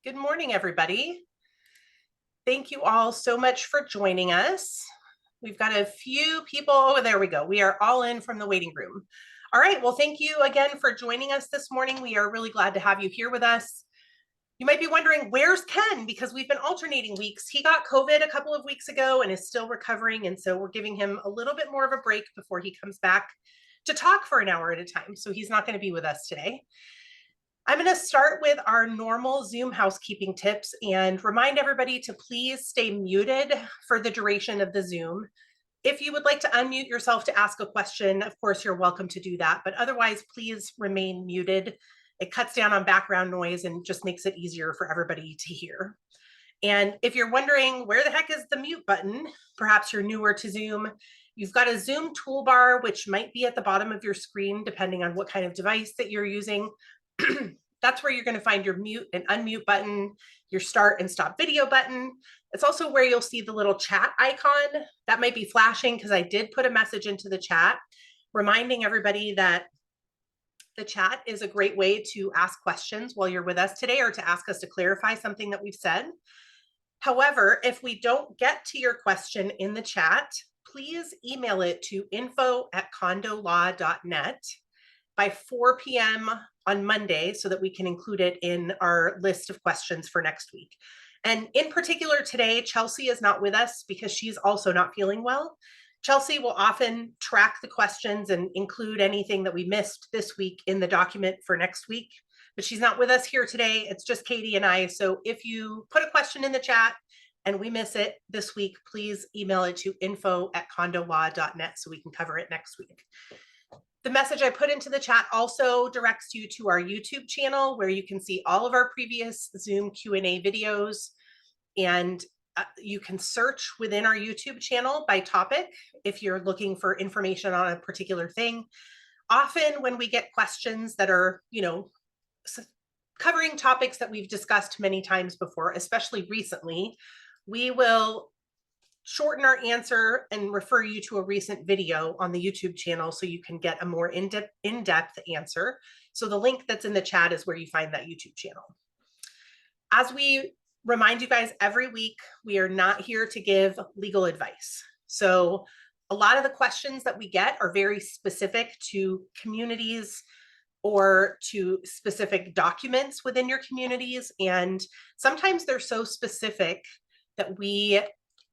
Good morning, everybody. Thank you all so much for joining us. We've got a few people. Oh, there we go. We are all in from the waiting room. All right. Well, thank you again for joining us this morning. We are really glad to have you here with us. You might be wondering, where's Ken? Because we've been alternating weeks. He got COVID a couple of weeks ago and is still recovering. And so we're giving him a little bit more of a break before he comes back to talk for an hour at a time. So he's not going to be with us today. I'm going to start with our normal Zoom housekeeping tips and remind everybody to please stay muted for the duration of the Zoom. If you would like to unmute yourself to ask a question, of course, you're welcome to do that, but otherwise, please remain muted. It cuts down on background noise and just makes it easier for everybody to hear. And if you're wondering where the heck is the mute button, perhaps you're newer to Zoom, you've got a Zoom toolbar, which might be at the bottom of your screen, depending on what kind of device that you're using. That's where you're going to find your mute and unmute button, your start and stop video button. It's also where you'll see the little chat icon. That might be flashing because I did put a message into the chat, reminding everybody that the chat is a great way to ask questions while you're with us today or to ask us to clarify something that we've said. However, if we don't get to your question in the chat, please email it to info@condolaw.net by 4 p.m. on Monday so that we can include it in our list of questions for next week. And in particular today, Chelsea is not with us because she's also not feeling well. Chelsea will often track the questions and include anything that we missed this week in the document for next week, but she's not with us here today. It's just Katie and I. So if you put a question in the chat and we miss it this week, please email it to info@condolaw.net so we can cover it next week. The message I put into the chat also directs you to our YouTube channel where you can see all of our previous Zoom Q&A videos, and you can search within our YouTube channel by topic if you're looking for information on a particular thing. Often when we get questions that are, covering topics that we've discussed many times before, especially recently, we will shorten our answer and refer you to a recent video on the YouTube channel so you can get a more in-depth answer. So the link that's in the chat is where you find that YouTube channel. As we remind you guys every week, we are not here to give legal advice. So a lot of the questions that we get are very specific to communities or to specific documents within your communities. And sometimes they're so specific that we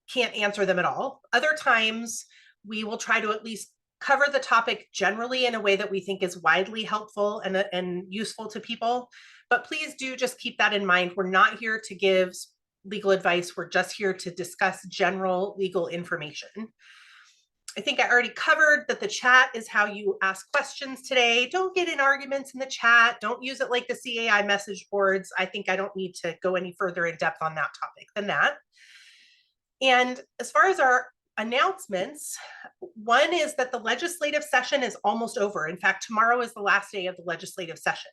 can't answer them at all. Other times we will try to at least cover the topic generally in a way that we think is widely helpful and useful to people. But please do just keep that in mind. We're not here to give legal advice. We're just here to discuss general legal information. I think I already covered that the chat is how you ask questions today. Don't get in arguments in the chat. Don't use it like the CAI message boards. I think I don't need to go any further in depth on that topic than that. And as far as our announcements, one is that the legislative session is almost over. In fact, tomorrow is the last day of the legislative session.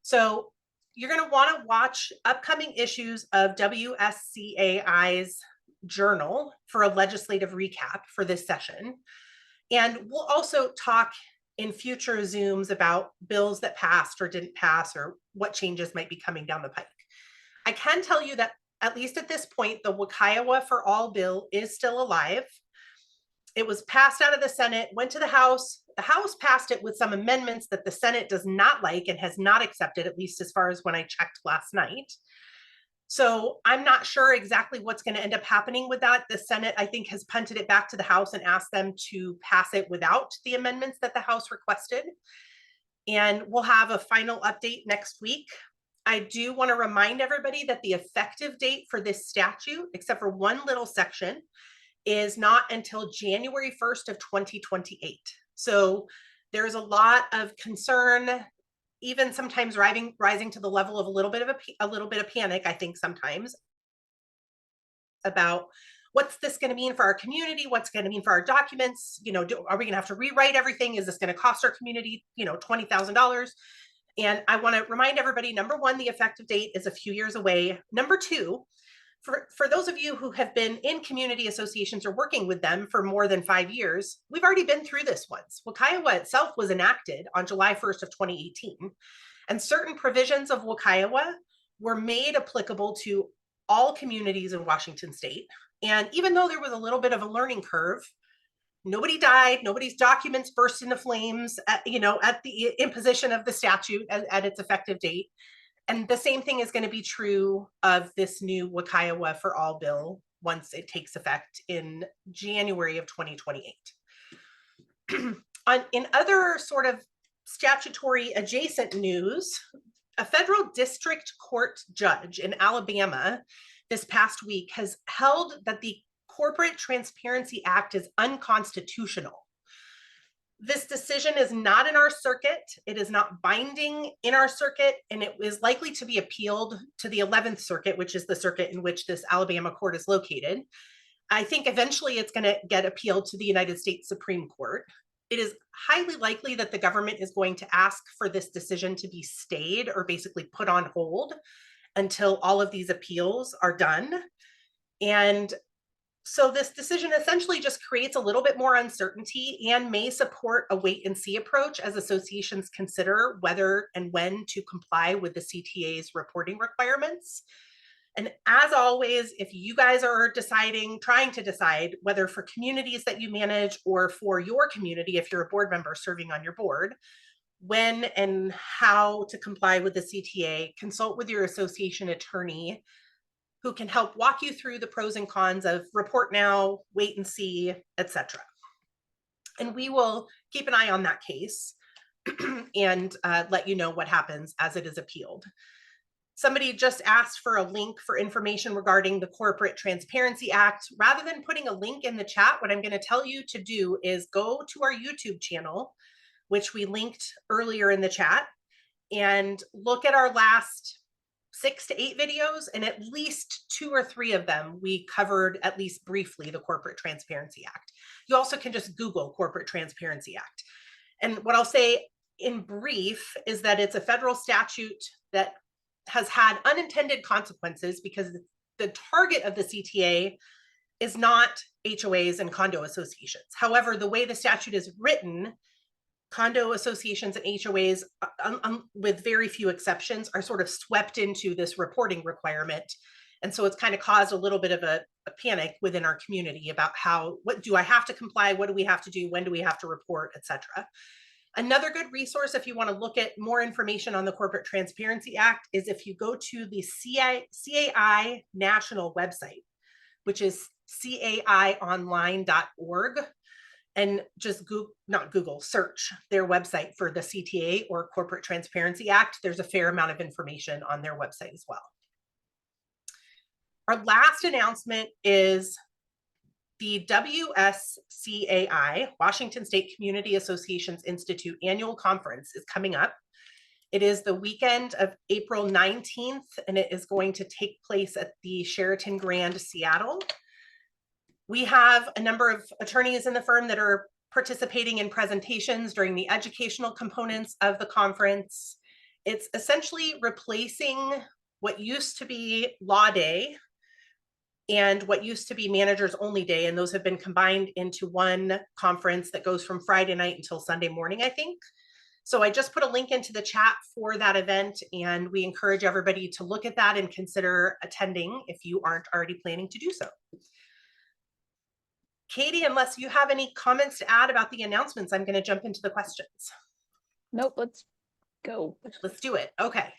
So you're going to want to watch upcoming issues of WSCAI's journal for a legislative recap for this session. And we'll also talk in future Zooms about bills that passed or didn't pass or what changes might be coming down the pike. I can tell you that at least at this point, the WUCIOA for All bill is still alive. It was passed out of the Senate, went to the House. The House passed it with some amendments that the Senate does not like and has not accepted, at least as far as when I checked last night. So I'm not sure exactly what's going to end up happening with that. The Senate, I think, has punted it back to the House and asked them to pass it without the amendments that the House requested. And we'll have a final update next week. I do want to remind everybody that the effective date for this statute, except for one little section, is not until January 1st of 2028. So there's a lot of concern, even sometimes rising to the level of a little bit of panic, I think sometimes, about what's this going to mean for our community? What's going to mean for our documents? Are we going to have to rewrite everything? Is this going to cost our community, $20,000? And I want to remind everybody, number one, the effective date is a few years away. Number two, for those of you who have been in community associations or working with them for more than 5 years, we've already been through this once. WUCIOA itself was enacted on July 1st of 2018, and certain provisions of WUCIOA were made applicable to all communities in Washington state. And even though there was a little bit of a learning curve, nobody died, nobody's documents burst into flames at, at the imposition of the statute at its effective date. And the same thing is going to be true of this new WUCIOA for All bill once it takes effect in January of 2028. In other sort of statutory adjacent news, a federal district court judge in Alabama this past week has held that the Corporate Transparency Act is unconstitutional. This decision is not in our circuit. It is not binding in our circuit, and it is likely to be appealed to the 11th Circuit, which is the circuit in which this Alabama court is located. I think eventually it's going to get appealed to the United States Supreme Court. It is highly likely that the government is going to ask for this decision to be stayed or basically put on hold until all of these appeals are done. And so this decision essentially just creates a little bit more uncertainty and may support a wait and see approach as associations consider whether and when to comply with the CTA's reporting requirements. And as always, if you guys are trying to decide whether for communities that you manage or for your community, if you're a board member serving on your board, when and how to comply with the CTA, consult with your association attorney who can help walk you through the pros and cons of report now, wait and see, etc. And we will keep an eye on that case and let you know what happens as it is appealed. Somebody just asked for a link for information regarding the Corporate Transparency Act. Rather than putting a link in the chat, what I'm going to tell you to do is go to our YouTube channel, which we linked earlier in the chat, and look at our last 6 to 8 videos, and at least 2 or 3 of them we covered at least briefly the Corporate Transparency Act. You also can just Google Corporate Transparency Act. And what I'll say in brief is that it's a federal statute that has had unintended consequences because the target of the CTA is not HOAs and condo associations. However, the way the statute is written, condo associations and HOAs, with very few exceptions, are sort of swept into this reporting requirement. And so it's kind of caused a little bit of a panic within our community about what do I have to comply? What do we have to do? When do we have to report, etc. Another good resource if you want to look at more information on the Corporate Transparency Act is if you go to the CAI national website, which is caionline.org, and just search their website for the CTA or Corporate Transparency Act. There's a fair amount of information on their website as well. Our last announcement is the WSCAI, Washington State Community Associations Institute Annual Conference is coming up. It is the weekend of April 19th, and it is going to take place at the Sheraton Grand Seattle. We have a number of attorneys in the firm that are participating in presentations during the educational components of the conference. It's essentially replacing what used to be Law Day and what used to be Managers Only Day, and those have been combined into one conference that goes from Friday night until Sunday morning, I think. So I just put a link into the chat for that event, and we encourage everybody to look at that and consider attending if you aren't already planning to do so. Katie, unless you have any comments to add about the announcements, I'm going to jump into the questions. Nope, let's go. Let's do it. Okay.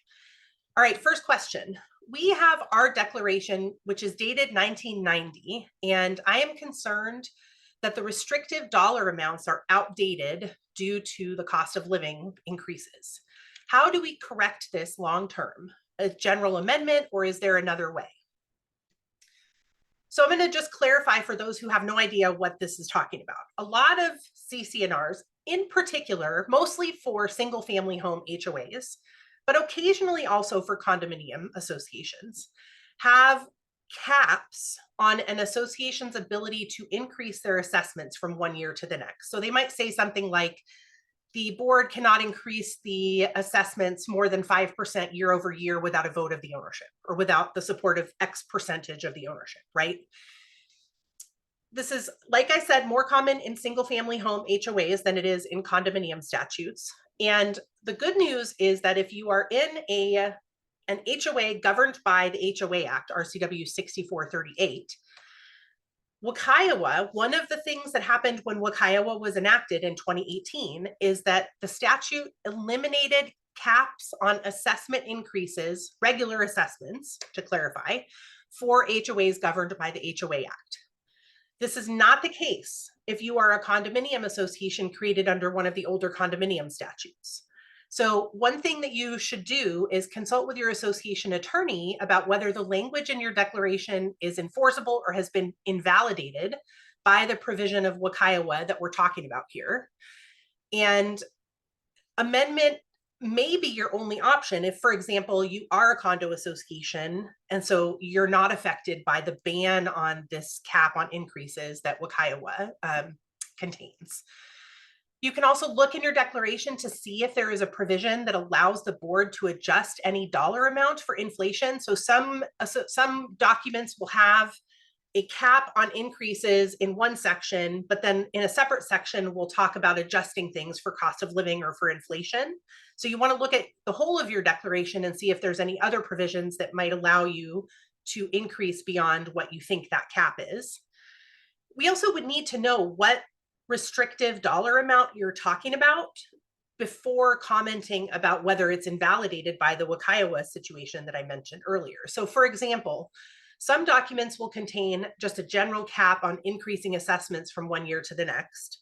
All right, first question. We have our declaration, which is dated 1990, and I am concerned that the restrictive dollar amounts are outdated due to the cost of living increases. How do we correct this long-term? A general amendment, or is there another way? So I'm going to just clarify for those who have no idea what this is talking about. A lot of CC&Rs, in particular, mostly for single-family home HOAs, but occasionally also for condominium associations, have caps on an association's ability to increase their assessments from one year to the next. So they might say something like, the board cannot increase the assessments more than 5% year over year without a vote of the ownership or without the support of X percentage of the ownership, right? This is, like I said, more common in single family home HOAs than it is in condominium statutes. And the good news is that if you are in a an HOA governed by the HOA Act, RCW 6438. WUCIOA, one of the things that happened when WUCIOA was enacted in 2018 is that the statute eliminated caps on assessment increases, regular assessments, to clarify, for HOAs governed by the HOA Act. This is not the case if you are a condominium association created under one of the older condominium statutes. So one thing that you should do is consult with your association attorney about whether the language in your declaration is enforceable or has been invalidated by the provision of WUCIOA that we're talking about here. And amendment may be your only option if, for example, you are a condo association and so you're not affected by the ban on this cap on increases that WUCIOA contains. You can also look in your declaration to see if there is a provision that allows the board to adjust any dollar amount for inflation. So some documents will have a cap on increases in one section, but then in a separate section, we'll talk about adjusting things for cost of living or for inflation. So you want to look at the whole of your declaration and see if there's any other provisions that might allow you to increase beyond what you think that cap is. We also would need to know what restrictive dollar amount you're talking about before commenting about whether it's invalidated by the WUCIOA situation that I mentioned earlier. So for example, some documents will contain just a general cap on increasing assessments from one year to the next.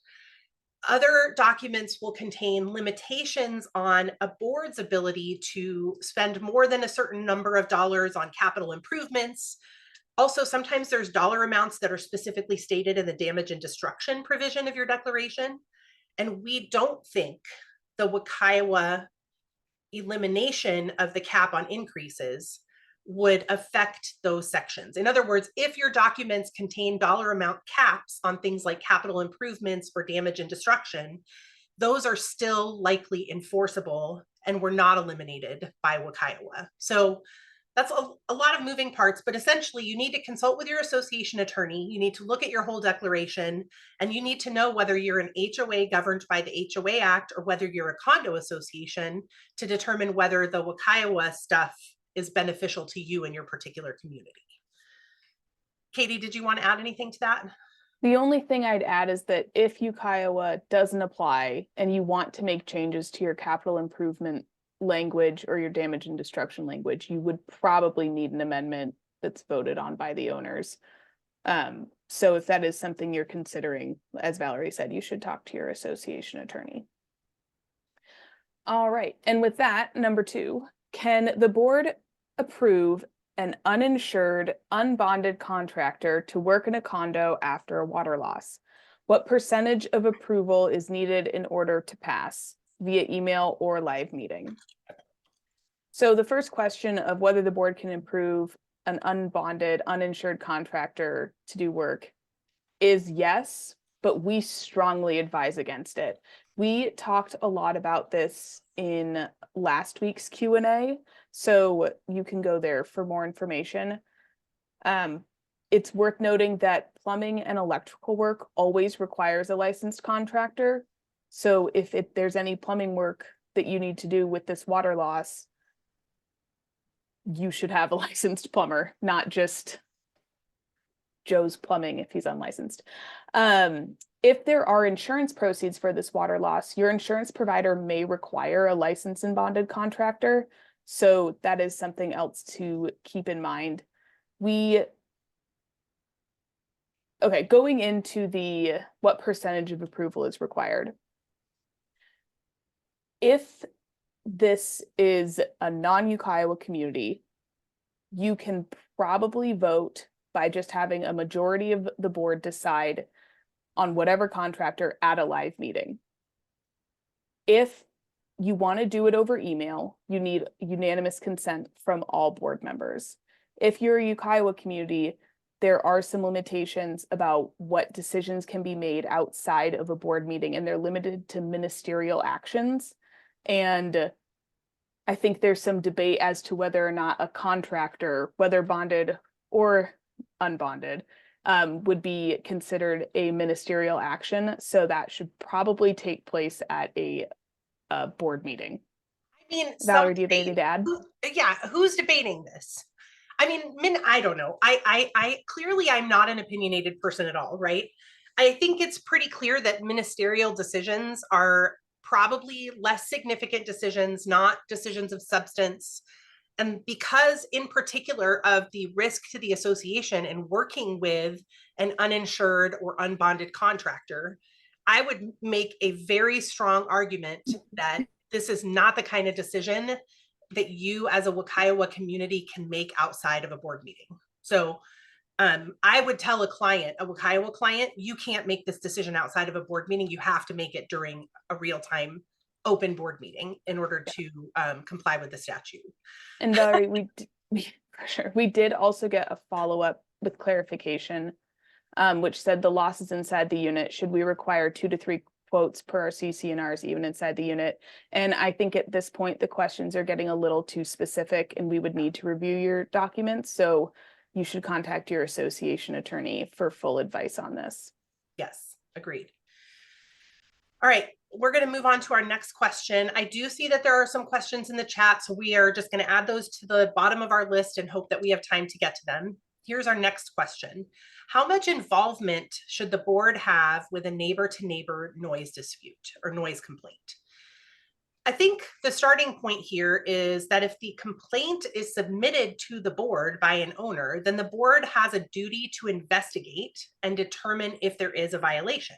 Other documents will contain limitations on a board's ability to spend more than a certain number of dollars on capital improvements. Also, sometimes there's dollar amounts that are specifically stated in the damage and destruction provision of your declaration. And we don't think the WUCIOA elimination of the cap on increases would affect those sections. In other words, if your documents contain dollar amount caps on things like capital improvements or damage and destruction, those are still likely enforceable and were not eliminated by WUCIOA. So that's a lot of moving parts, but essentially you need to consult with your association attorney. You need to look at your whole declaration, and you need to know whether you're an HOA governed by the HOA Act or whether you're a condo association to determine whether the WUCIOA stuff is beneficial to you and your particular community. Katie, did you want to add anything to that? The only thing I'd add is that if WUCIOA doesn't apply and you want to make changes to your capital improvement language or your damage and destruction language, you would probably need an amendment that's voted on by the owners. So if that is something you're considering, as Valerie said, you should talk to your association attorney. All right, and with that, number 2, can the board approve an uninsured, unbonded contractor to work in a condo after a water loss? What percentage of approval is needed in order to pass via email or live meeting? So the first question of whether the board can approve an unbonded, uninsured contractor to do work is yes, but we strongly advise against it. We talked a lot about this in last week's Q&A, so you can go there for more information. It's worth noting that plumbing and electrical work always requires a licensed contractor. So if there's any plumbing work that you need to do with this water loss, you should have a licensed plumber, not just Joe's Plumbing if he's unlicensed. If there are insurance proceeds for this water loss, your insurance provider may require a licensed and bonded contractor. So that is something else to keep in mind. Okay, going into what percentage of approval is required. If this is a non-WUCIOA community, you can probably vote by just having a majority of the board decide on whatever contractor at a live meeting. If you want to do it over email, you need unanimous consent from all board members. If you're a WUCIOA community, there are some limitations about what decisions can be made outside of a board meeting, and they're limited to ministerial actions. And I think there's some debate as to whether or not a contractor, whether bonded or unbonded, would be considered a ministerial action. So that should probably take place at a board meeting. I mean, Valerie, do you have anything to add? Yeah, who's debating this? I mean, I don't know. I clearly I'm not an opinionated person at all, right? I think it's pretty clear that ministerial decisions are probably less significant decisions, not decisions of substance. And because in particular of the risk to the association and working with an uninsured or unbonded contractor, I would make a very strong argument that this is not the kind of decision that you as a WUCIOA community can make outside of a board meeting. So I would tell a client, a WUCIOA client, you can't make this decision outside of a board meeting. You have to make it during a real-time open board meeting in order to comply with the statute. And Valerie, for sure, we did also get a follow-up with clarification, which said the losses inside the unit, should we require 2 to 3 quotes per our CC&Rs even inside the unit? And I think at this point, the questions are getting a little too specific and we would need to review your documents. So you should contact your association attorney for full advice on this. Yes, agreed. All right, we're going to move on to our next question. I do see that there are some questions in the chat, so we are just going to add those to the bottom of our list and hope that we have time to get to them. Here's our next question. How much involvement should the board have with a neighbor-to-neighbor noise dispute or noise complaint? I think the starting point here is that if the complaint is submitted to the board by an owner, then the board has a duty to investigate and determine if there is a violation.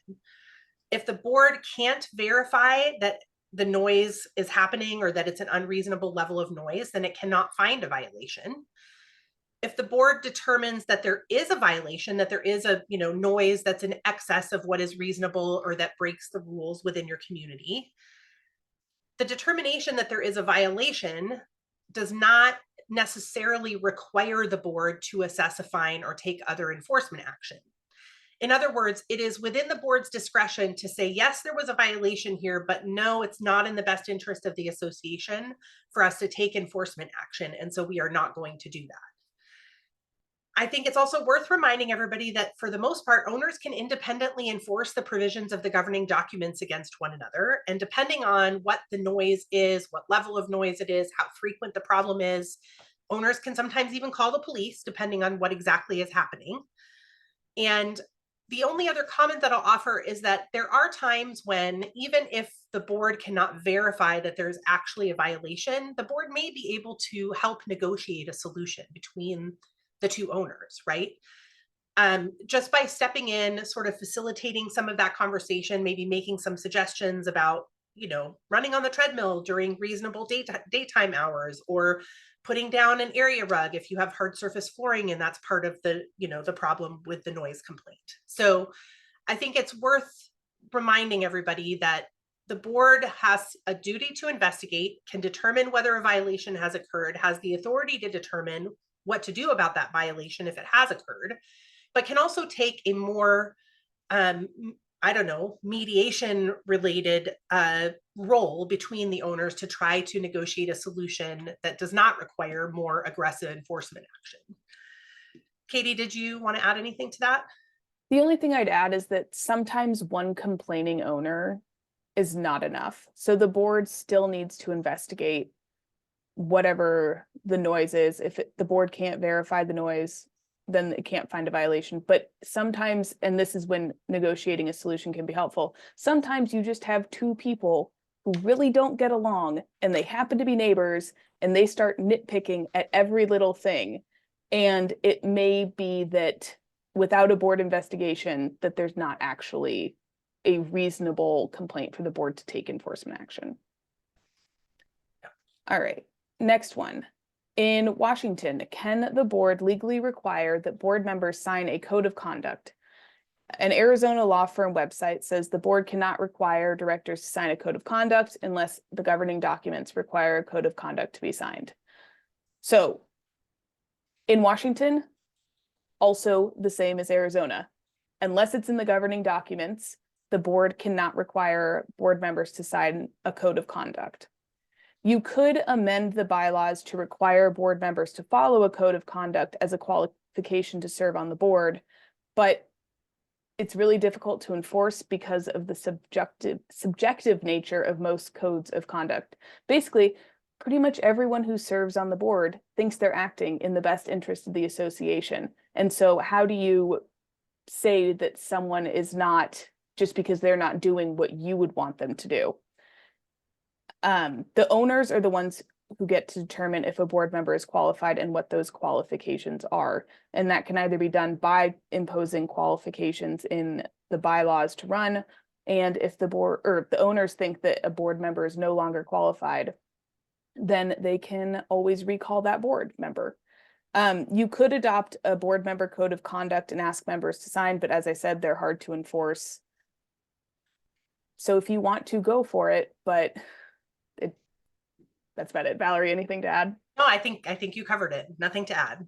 If the board can't verify that the noise is happening or that it's an unreasonable level of noise, then it cannot find a violation. If the board determines that there is a violation, that there is a noise that's in excess of what is reasonable or that breaks the rules within your community, the determination that there is a violation does not necessarily require the board to assess a fine or take other enforcement action. In other words, it is within the board's discretion to say, yes, there was a violation here, but no, it's not in the best interest of the association for us to take enforcement action. And so we are not going to do that. I think it's also worth reminding everybody that for the most part, owners can independently enforce the provisions of the governing documents against one another. And depending on what the noise is, what level of noise it is, how frequent the problem is, owners can sometimes even call the police depending on what exactly is happening. And the only other comment that I'll offer is that there are times when, even if the board cannot verify that there's actually a violation, the board may be able to help negotiate a solution between the two owners, right? Just by stepping in, sort of facilitating some of that conversation, maybe making some suggestions about, running on the treadmill during reasonable daytime hours, or putting down an area rug if you have hard surface flooring and that's part of the, the problem with the noise complaint. So I think it's worth reminding everybody that the board has a duty to investigate, can determine whether a violation has occurred, has the authority to determine what to do about that violation if it has occurred, but can also take a more, mediation related role between the owners to try to negotiate a solution that does not require more aggressive enforcement action. Katie, did you want to add anything to that? The only thing I'd add is that sometimes one complaining owner is not enough. So the board still needs to investigate whatever the noise is. If the board can't verify the noise, then it can't find a violation. But sometimes, and this is when negotiating a solution can be helpful, sometimes you just have two people who really don't get along and they happen to be neighbors and they start nitpicking at every little thing. And it may be that without a board investigation, that there's not actually a reasonable complaint for the board to take enforcement action. All right. Next one. In Washington, can the board legally require that board members sign a code of conduct? An Arizona law firm website says the board cannot require directors to sign a code of conduct unless the governing documents require a code of conduct to be signed. So in Washington, also the same as Arizona, unless it's in the governing documents, the board cannot require board members to sign a code of conduct. You could amend the bylaws to require board members to follow a code of conduct as a qualification to serve on the board, but it's really difficult to enforce because of the subjective nature of most codes of conduct. Basically, pretty much everyone who serves on the board thinks they're acting in the best interest of the association. And so how do you say that someone is not, just because they're not doing what you would want them to do? The owners are the ones who get to determine if a board member is qualified and what those qualifications are. And that can either be done by imposing qualifications in the bylaws to run. And if the board or the owners think that a board member is no longer qualified, then they can always recall that board member. You could adopt a board member code of conduct and ask members to sign, but as I said, they're hard to enforce. So if you want to, go for it, but that's about it. Valerie, anything to add? No, I think you covered it. Nothing to add.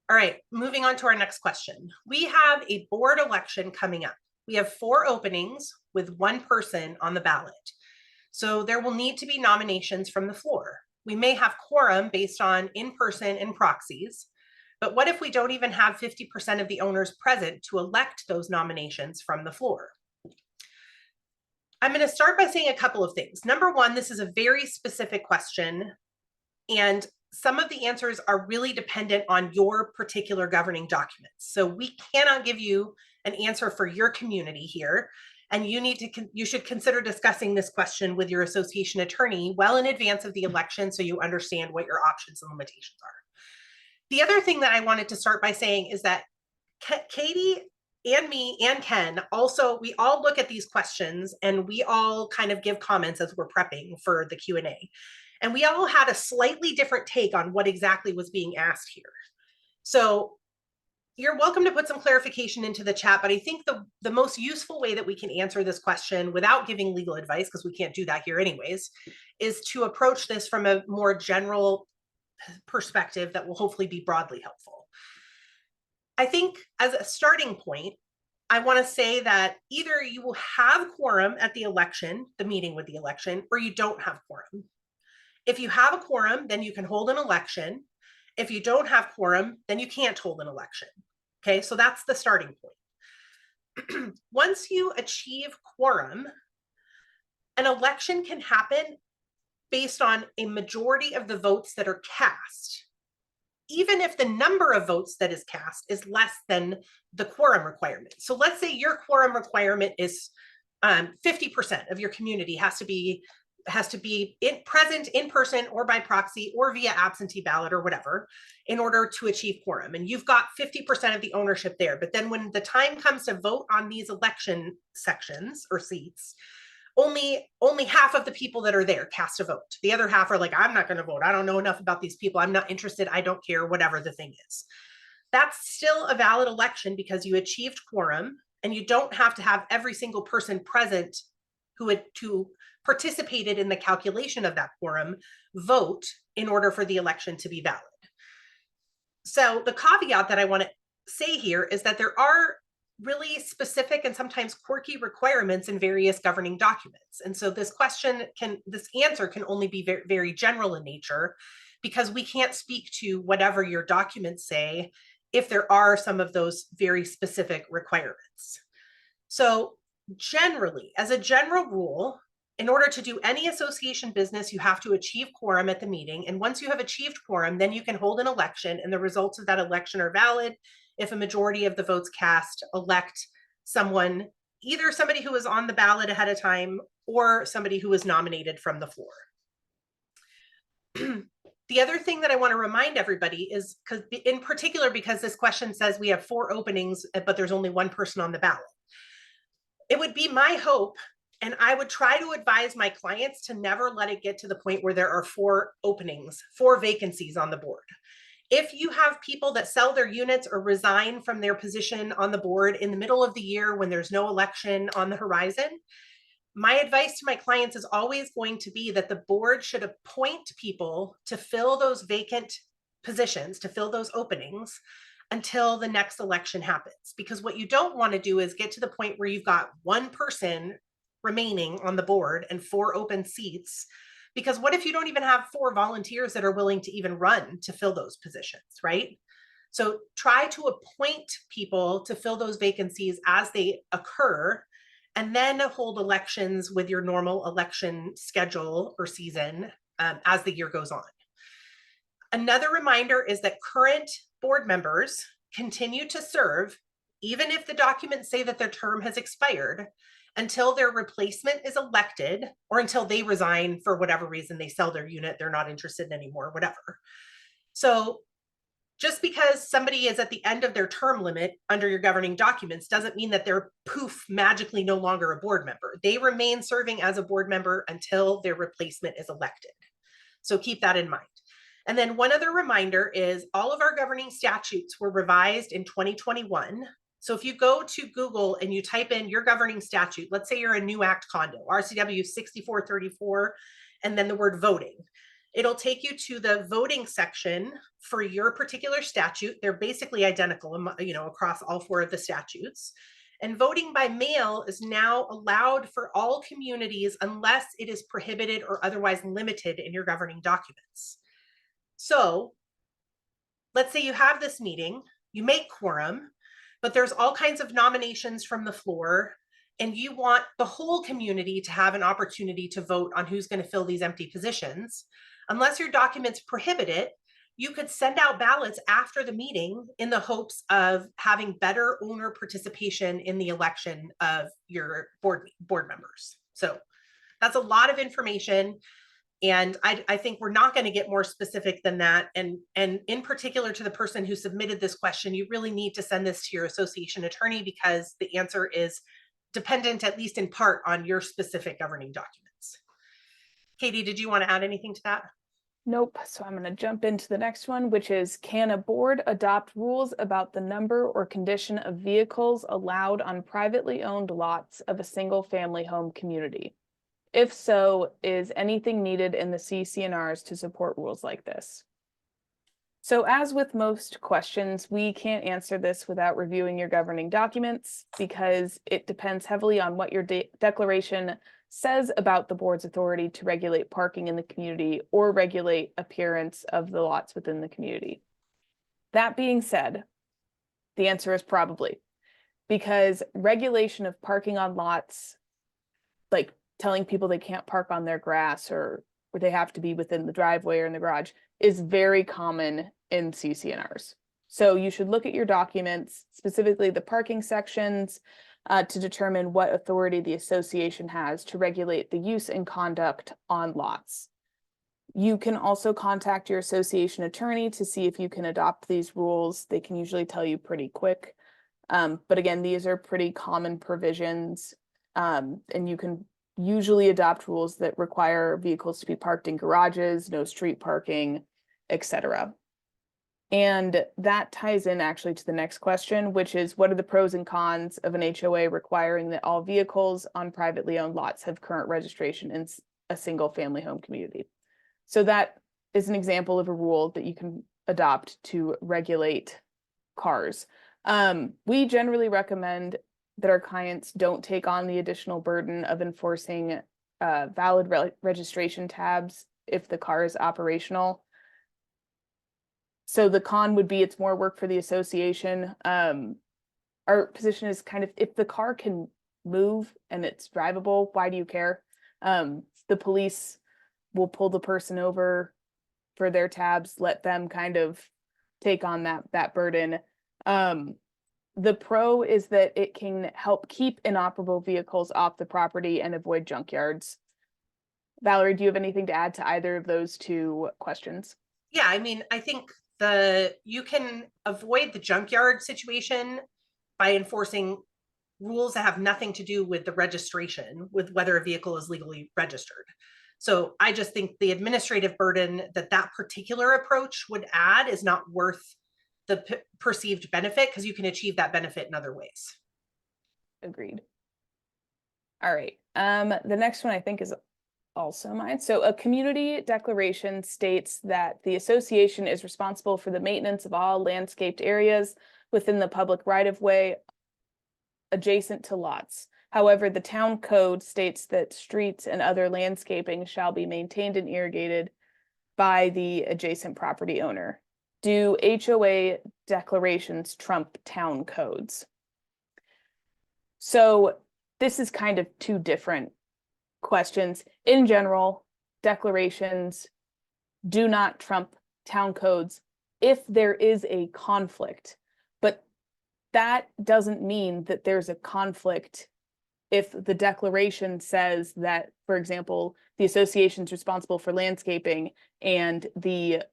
All right, moving on to our next question. We have a board election coming up. We have 4 openings with 1 person on the ballot. So there will need to be nominations from the floor. We may have quorum based on in-person and proxies, but what if we don't even have 50% of the owners present to elect those nominations from the floor? I'm going to start by saying a couple of things. Number one, this is a very specific question, and some of the answers are really dependent on your particular governing documents. So we cannot give you an answer for your community here, and you should consider discussing this question with your association attorney well in advance of the election so you understand what your options and limitations are. The other thing that I wanted to start by saying is that Katie and me and Ken also, we all look at these questions and we all kind of give comments as we're prepping for the Q&A. And we all had a slightly different take on what exactly was being asked here. So you're welcome to put some clarification into the chat, but I think the most useful way that we can answer this question without giving legal advice, because we can't do that here anyways, is to approach this from a more general perspective that will hopefully be broadly helpful. I think as a starting point, I want to say that either you will have quorum at the election, the meeting with the election, or you don't have quorum. If you have a quorum, then you can hold an election. If you don't have quorum, then you can't hold an election. Okay, so that's the starting point. Once you achieve quorum, an election can happen based on a majority of the votes that are cast, even if the number of votes that is cast is less than the quorum requirement. So let's say your quorum requirement is 50% of your community has to be present in person or by proxy or via absentee ballot or whatever in order to achieve quorum. And you've got 50% of the ownership there. But then when the time comes to vote on these election sections or seats, only half of the people that are there cast a vote. The other half are like, I'm not going to vote. I don't know enough about these people. I'm not interested. I don't care, whatever the thing is. That's still a valid election because you achieved quorum, and you don't have to have every single person present who participated in the calculation of that quorum vote in order for the election to be valid. So the caveat that I want to say here is that there are really specific and sometimes quirky requirements in various governing documents. And so this answer can only be very, very general in nature because we can't speak to whatever your documents say if there are some of those very specific requirements. So generally, as a general rule, in order to do any association business, you have to achieve quorum at the meeting. And once you have achieved quorum, then you can hold an election, and the results of that election are valid if a majority of the votes cast elect someone, either somebody who was on the ballot ahead of time or somebody who was nominated from the floor. The other thing that I want to remind everybody is, in particular, because this question says we have 4 openings, but there's only 1 person on the ballot. It would be my hope, and I would try to advise my clients to never let it get to the point where there are 4 openings, 4 vacancies on the board. If you have people that sell their units or resign from their position on the board in the middle of the year when there's no election on the horizon, my advice to my clients is always going to be that the board should appoint people to fill those vacant positions, to fill those openings until the next election happens. Because what you don't want to do is get to the point where you've got 1 person remaining on the board and 4 open seats. Because what if you don't even have 4 volunteers that are willing to even run to fill those positions, right? So try to appoint people to fill those vacancies as they occur, and then hold elections with your normal election schedule or season as the year goes on. Another reminder is that current board members continue to serve, even if the documents say that their term has expired, until their replacement is elected or until they resign for whatever reason, they sell their unit, they're not interested anymore, whatever. So just because somebody is at the end of their term limit under your governing documents doesn't mean that they're poof, magically no longer a board member. They remain serving as a board member until their replacement is elected. So keep that in mind. And then one other reminder is all of our governing statutes were revised in 2021. So if you go to Google and you type in your governing statute, let's say you're a new act condo, RCW 6434, and then the word voting, it'll take you to the voting section for your particular statute. They're basically identical, you know, across all 4 of the statutes. And voting by mail is now allowed for all communities unless it is prohibited or otherwise limited in your governing documents. So let's say you have this meeting, you make quorum, but there's all kinds of nominations from the floor, and you want the whole community to have an opportunity to vote on who's going to fill these empty positions. Unless your documents prohibit it, you could send out ballots after the meeting in the hopes of having better owner participation in the election of your board members. So that's a lot of information. And I think we're not going to get more specific than that. And in particular to the person who submitted this question, you really need to send this to your association attorney because the answer is dependent, at least in part, on your specific governing documents. Katie, did you want to add anything to that? Nope. So I'm going to jump into the next one, which is, can a board adopt rules about the number or condition of vehicles allowed on privately owned lots of a single family home community? If so, is anything needed in the CC&Rs to support rules like this? So as with most questions, we can't answer this without reviewing your governing documents because it depends heavily on what your declaration says about the board's authority to regulate parking in the community or regulate appearance of the lots within the community. That being said, the answer is probably, because regulation of parking on lots, like telling people they can't park on their grass or they have to be within the driveway or in the garage, is very common in CC&Rs. So you should look at your documents, specifically the parking sections, to determine what authority the association has to regulate the use and conduct on lots. You can also contact your association attorney to see if you can adopt these rules. They can usually tell you pretty quick. But again, these are pretty common provisions, and you can usually adopt rules that require vehicles to be parked in garages, no street parking, etc. And that ties in actually to the next question, which is, what are the pros and cons of an HOA requiring that all vehicles on privately owned lots have current registration in a single family home community? So that is an example of a rule that you can adopt to regulate cars. We generally recommend that our clients don't take on the additional burden of enforcing valid registration tabs if the car is operational. So the con would be it's more work for the association. Our position is kind of, if the car can move and it's drivable, why do you care? The police will pull the person over for their tabs, let them kind of take on that burden. The pro is that it can help keep inoperable vehicles off the property and avoid junkyards. Valerie, do you have anything to add to either of those 2 questions? Yeah, I mean, I think you can avoid the junkyard situation by enforcing rules that have nothing to do with the registration, with whether a vehicle is legally registered. So I just think the administrative burden that particular approach would add is not worth the perceived benefit, because you can achieve that benefit in other ways. Agreed. All right. The next one I think is also mine. So a community declaration states that the association is responsible for the maintenance of all landscaped areas within the public right-of-way adjacent to lots. However, the town code states that streets and other landscaping shall be maintained and irrigated by the adjacent property owner. Do HOA declarations trump town codes? So this is kind of 2 different questions. In general, declarations do not trump town codes if there is a conflict. But that doesn't mean that there's a conflict if the declaration says that, for example, the association's responsible for landscaping and the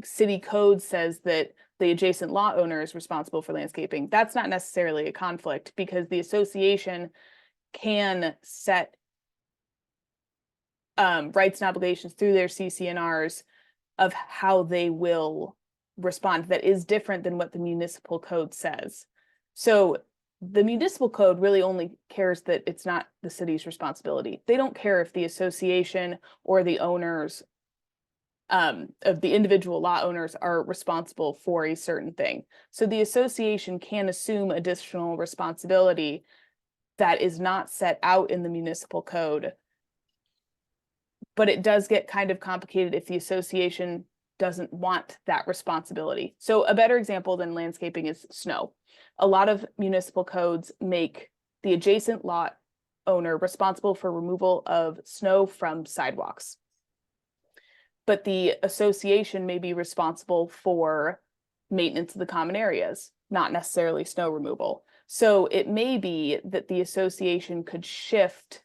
city code says that the adjacent lot owner is responsible for landscaping. That's not necessarily a conflict, because the association can set rights and obligations through their CC&Rs of how they will respond that is different than what the municipal code says. So the municipal code really only cares that it's not the city's responsibility. They don't care if the association or the owners of the individual lot owners are responsible for a certain thing. So the association can assume additional responsibility that is not set out in the municipal code. But it does get kind of complicated if the association doesn't want that responsibility. So a better example than landscaping is snow. A lot of municipal codes make the adjacent lot owner responsible for removal of snow from sidewalks. But the association may be responsible for maintenance of the common areas, not necessarily snow removal. So it may be that the association could shift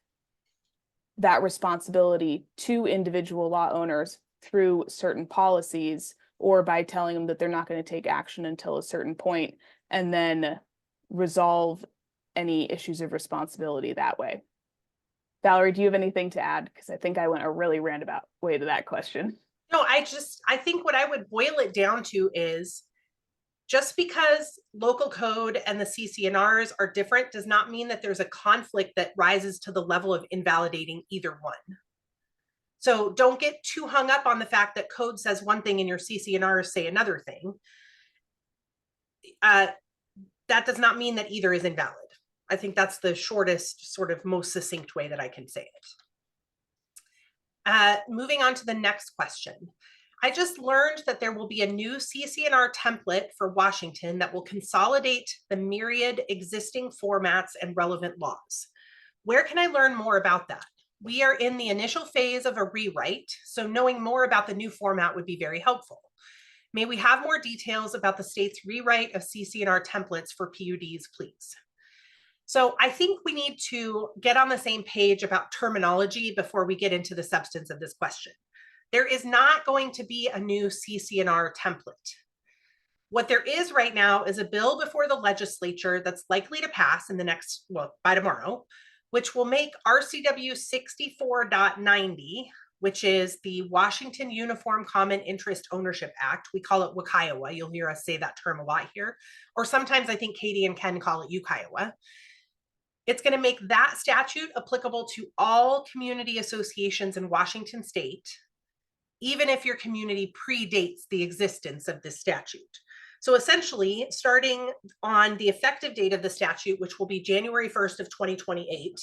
that responsibility to individual lot owners through certain policies, or by telling them that they're not going to take action until a certain point, and then resolve any issues of responsibility that way. Valerie, do you have anything to add? Because I think I went a really roundabout way to that question. No, I think what I would boil it down to is, just because local code and the CC&Rs are different does not mean that there's a conflict that rises to the level of invalidating either one. So don't get too hung up on the fact that code says one thing and your CC&Rs say another thing. That does not mean that either is invalid. I think that's the shortest, sort of most succinct way that I can say it. Moving on to the next question. I just learned that there will be a new CC&R template for Washington that will consolidate the myriad existing formats and relevant laws. Where can I learn more about that? We are in the initial phase of a rewrite, so knowing more about the new format would be very helpful. May we have more details about the state's rewrite of CC&R templates for PUDs, please? So I think we need to get on the same page about terminology before we get into the substance of this question. There is not going to be a new CC&R template. What there is right now is a bill before the legislature that's likely to pass in the next, well, by tomorrow, which will make RCW 64.90, which is the Washington Uniform Common Interest Ownership Act. We call it WUCIOA. You'll hear us say that term a lot here. Or sometimes I think Katie and Ken call it UCIOA. It's going to make that statute applicable to all community associations in Washington state, even if your community predates the existence of this statute. So essentially, starting on the effective date of the statute, which will be January 1st of 2028,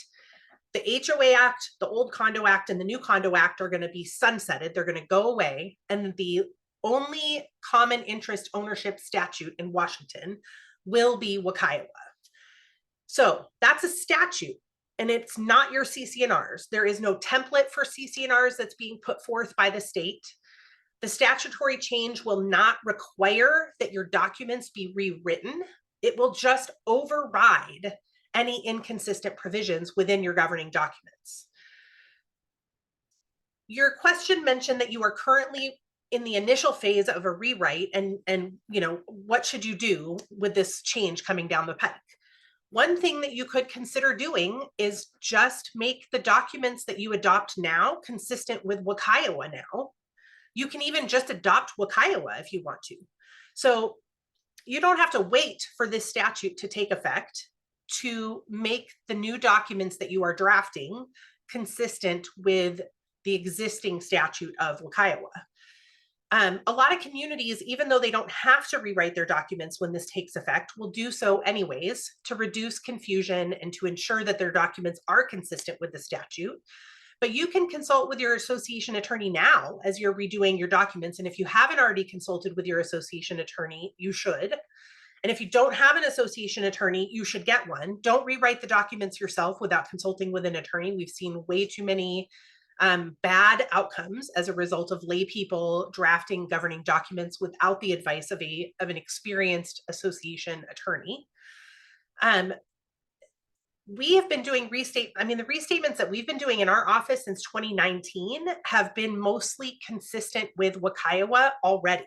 the HOA Act, the old Condo Act, and the new Condo Act are going to be sunsetted. They're going to go away. And the only common interest ownership statute in Washington will be WUCIOA. So that's a statute, and it's not your CC&Rs. There is no template for CC&Rs that's being put forth by the state. The statutory change will not require that your documents be rewritten. It will just override any inconsistent provisions within your governing documents. Your question mentioned that you are currently in the initial phase of a rewrite, and you know, what should you do with this change coming down the pike? One thing that you could consider doing is just make the documents that you adopt now consistent with WUCIOA now. You can even just adopt WUCIOA if you want to. So you don't have to wait for this statute to take effect to make the new documents that you are drafting consistent with the existing statute of WUCIOA. A lot of communities, even though they don't have to rewrite their documents when this takes effect, will do so anyways to reduce confusion and to ensure that their documents are consistent with the statute. But you can consult with your association attorney now as you're redoing your documents. And if you haven't already consulted with your association attorney, you should. And if you don't have an association attorney, you should get one. Don't rewrite the documents yourself without consulting with an attorney. We've seen way too many bad outcomes as a result of lay people drafting governing documents without the advice of an experienced association attorney. We have been doing the restatements that we've been doing in our office since 2019 have been mostly consistent with WUCIOA already,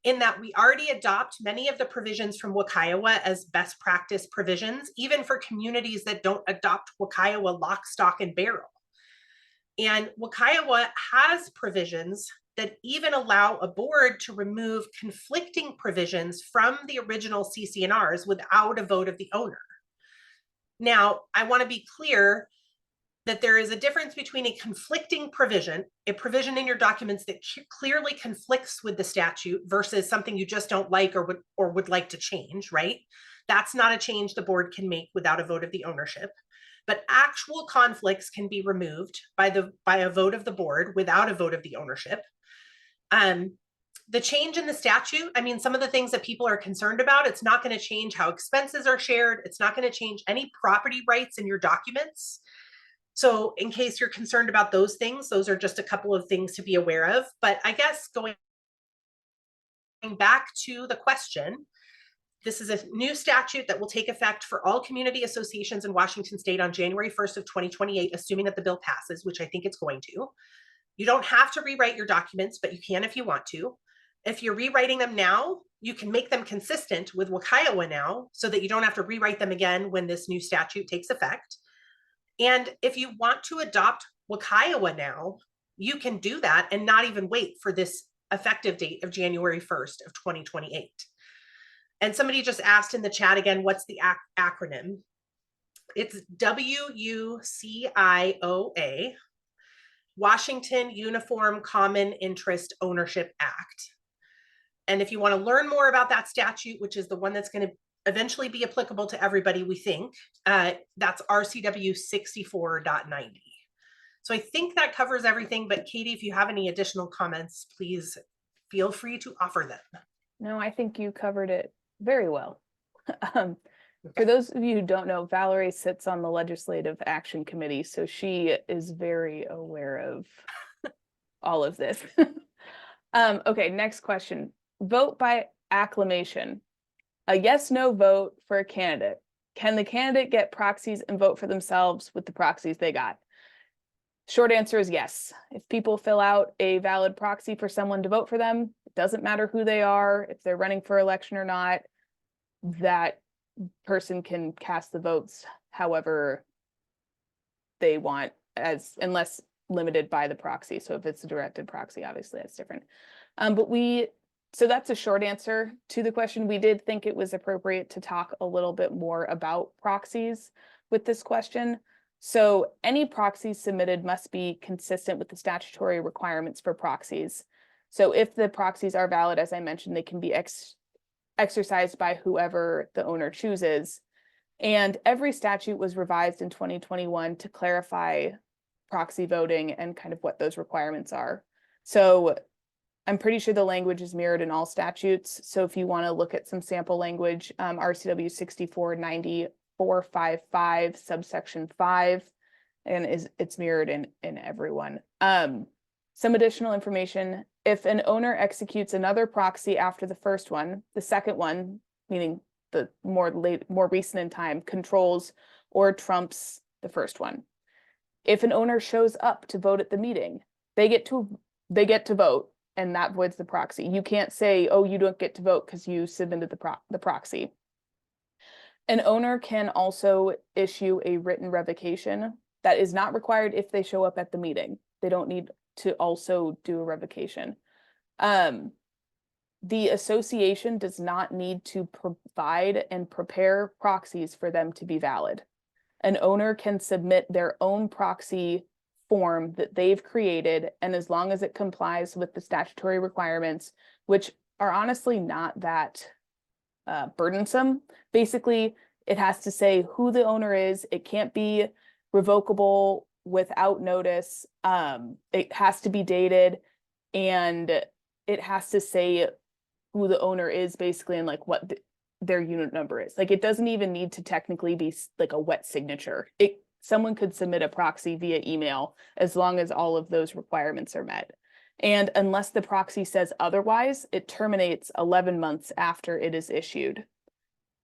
in that we already adopt many of the provisions from WUCIOA as best practice provisions, even for communities that don't adopt WUCIOA lock, stock, and barrel. And WUCIOA has provisions that even allow a board to remove conflicting provisions from the original CC&Rs without a vote of the owner. Now, I want to be clear that there is a difference between a conflicting provision, a provision in your documents that clearly conflicts with the statute, versus something you just don't like or would like to change, right? That's not a change the board can make without a vote of the ownership. But actual conflicts can be removed by a vote of the board without a vote of the ownership. The change in the statute, some of the things that people are concerned about, it's not going to change how expenses are shared. It's not going to change any property rights in your documents. So in case you're concerned about those things, those are just a couple of things to be aware of. But I guess going back to the question, this is a new statute that will take effect for all community associations in Washington State on January 1st of 2028, assuming that the bill passes, which I think it's going to. You don't have to rewrite your documents, but you can if you want to. If you're rewriting them now, you can make them consistent with WUCIOA now so that you don't have to rewrite them again when this new statute takes effect. And if you want to adopt WUCIOA now, you can do that and not even wait for this effective date of January 1st of 2028. And somebody just asked in the chat again, what's the acronym? It's WUCIOA, Washington Uniform Common Interest Ownership Act. And if you want to learn more about that statute, which is the one that's going to eventually be applicable to everybody, we think, that's RCW 64.90. So I think that covers everything, but Katie, if you have any additional comments, please feel free to offer them. No, I think you covered it very well. For those of you who don't know, Valerie sits on the Legislative Action Committee, so she is very aware of all of this. Okay, next question. Vote by acclamation. A yes/no vote for a candidate. Can the candidate get proxies and vote for themselves with the proxies they got? Short answer is yes. If people fill out a valid proxy for someone to vote for them, it doesn't matter who they are, if they're running for election or not, that person can cast the votes however they want, unless limited by the proxy. So if it's a directed proxy, obviously that's different. So that's a short answer to the question. We did think it was appropriate to talk a little bit more about proxies with this question. So any proxies submitted must be consistent with the statutory requirements for proxies. So if the proxies are valid, as I mentioned, they can be exercised by whoever the owner chooses. And every statute was revised in 2021 to clarify proxy voting and kind of what those requirements are. So I'm pretty sure the language is mirrored in all statutes. So if you want to look at some sample language, RCW 64.90.455 subsection 5, and it's mirrored in everyone. Some additional information: if an owner executes another proxy after the first one, the second one, meaning the more recent in time, controls or trumps the first one. If an owner shows up to vote at the meeting, they get to vote, and that voids the proxy. You can't say, oh, you don't get to vote because you submitted the proxy. An owner can also issue a written revocation. That is not required if they show up at the meeting. They don't need to also do a revocation. The association does not need to provide and prepare proxies for them to be valid. An owner can submit their own proxy form that they've created, and as long as it complies with the statutory requirements, which are honestly not that burdensome. Basically, it has to say who the owner is. It can't be revocable without notice. It has to be dated, and it has to say who the owner is, basically, and like what their unit number is. Like, it doesn't even need to technically be like a wet signature. someone could submit a proxy via email as long as all of those requirements are met. And unless the proxy says otherwise, it terminates 11 months after it is issued.